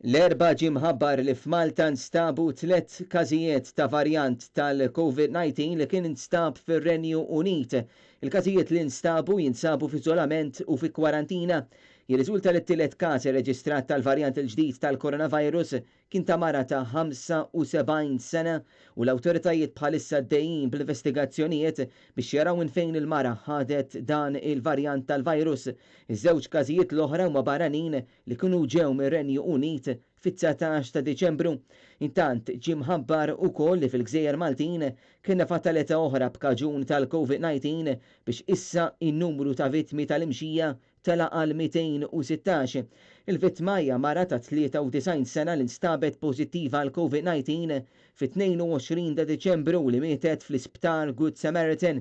L-erba' ġie mħabbar li f'Malta nstabu 3 każijiet ta' varjant tal-COVID-19 li kien instab fir-Renju Unit. Il-każijiet li nstabu jinsabu f'iżolament u fi kwarantina. Jirriżulta li t-tielet każ irreġistrat tal-varjant il-ġdid tal-coronavirus kien ta' mara ta' 75 sena u l-awtoritajiet bħalissa dejjin bl-investigazzjonijiet biex jaraw minn fejn il-mara ħadet dan il-varjant tal-virus. Iż-żewġ każijiet l-oħra huma barranin li kienu ġew mir-Renju Unit fit-19 ta' Diċembru. Intant ġie mħabbar ukoll li fil-Gżejjer Maltin kien fatalità oħra b'kaġun tal-COVID-19 biex issa in-numru ta' vittmi tal-imxija tela għal 216. Il-vittma hija mara ta' 93 sena li nstabet pożittiva għal COVID-19 fit-22 ta' Diċembru li mietet fl-isptar Good Samaritan.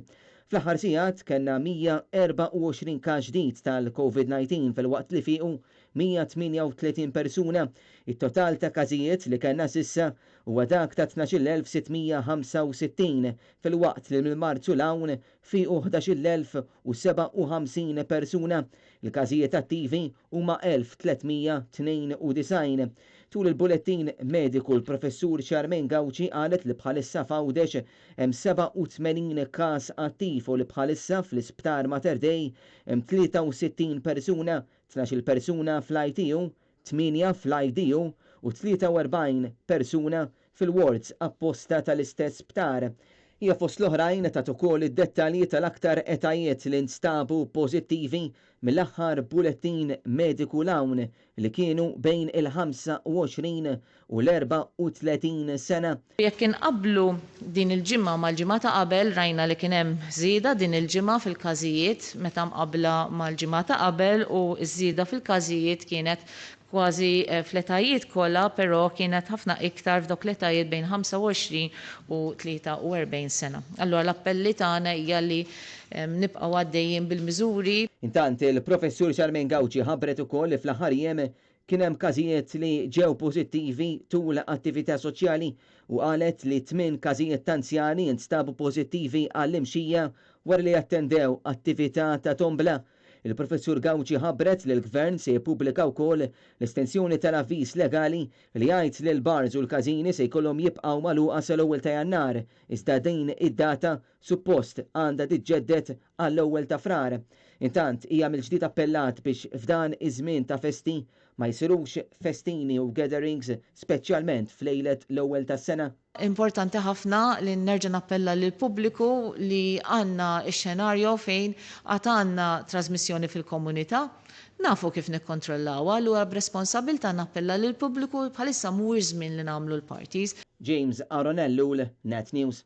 Fl-aħħar sigħat kellna 124 każ ġdid tal-COVID-19 fil-waqt li fiequ 138 persuna. Il-total ta' każijiet li kellna sissa huwa dak ta' 12,665 fil-waqt li mill-Marzu l-hawn fiequ 11,057 persuna. Il-każijiet attivi huma 1,392. Tul il-bulettin mediku l-professur Charmaine Gawci qalet li bħalissa f'Għawdex hemm 87 każ attiv u li bħalissa fl-Isptar Mater Dei hemm 63 persuna, 12 persuna fl-ITU, 8 fl-IDU u 43 persuna fil-wards apposta tal-istess sptar. Hija fost l-oħrajn tat ukoll id-dettalji tal-aktar etajiet li nstabu pożittivi mill-aħħar bulettin mediku l-hawn li kienu bejn il-25 u l-34 sena. Jekk inqabblu din il-ġimgħa mal-ġimgħa ta' qabel rajna li kien hemm żieda din il-ġimgħa fil-każijiet meta mqabbla mal-ġimgħa ta' qabel u ż-żieda fil-każijiet kienet kważi fl-etajiet kollha, però kienet ħafna iktar f'dok l-etajiet bejn 25 u 43 sena. Allura l-appelli tagħna hija li nibqgħu għaddejjin bil-miżuri. Intant il-professur Charmaine Gawci ħabbret ukoll li fl-aħħar jiem kien hemm każijiet li ġew pożittivi tul attività soċjali u qalet li 8 każijiet ta' anzjani instabu pożittivi għall-imxija wara li attendew attività ta' tombla. Il-professur Gawci ħabbret li l-Gvern se jippubblika wkoll l-estensjoni tal-avviż legali li jgħid li l-bars u l-każini se jkollhom jibqgħu magħluqa sal-ewwel ta' Jannar, iżda din id-data suppost għandha tiġġedded għall-ewwel ta' Frar. Intant hija mill-ġdid appellat biex f'dan iż-żmien ta' festi ma jsirux festini u gatherings speċjalment f'lejlet l-ewwel tas-sena. Importanti ħafna li nerġa' nappella lil pubbliku li għandna x-xenarju fejn għad għandna trasmissjoni fil-komunità, nafu kif nikkontrollawha l huwa b'responsabbiltà nappella lil pubbliku bħalissa mhuwiex żmien li nagħmlu l-parties. James Aronellu, Net News.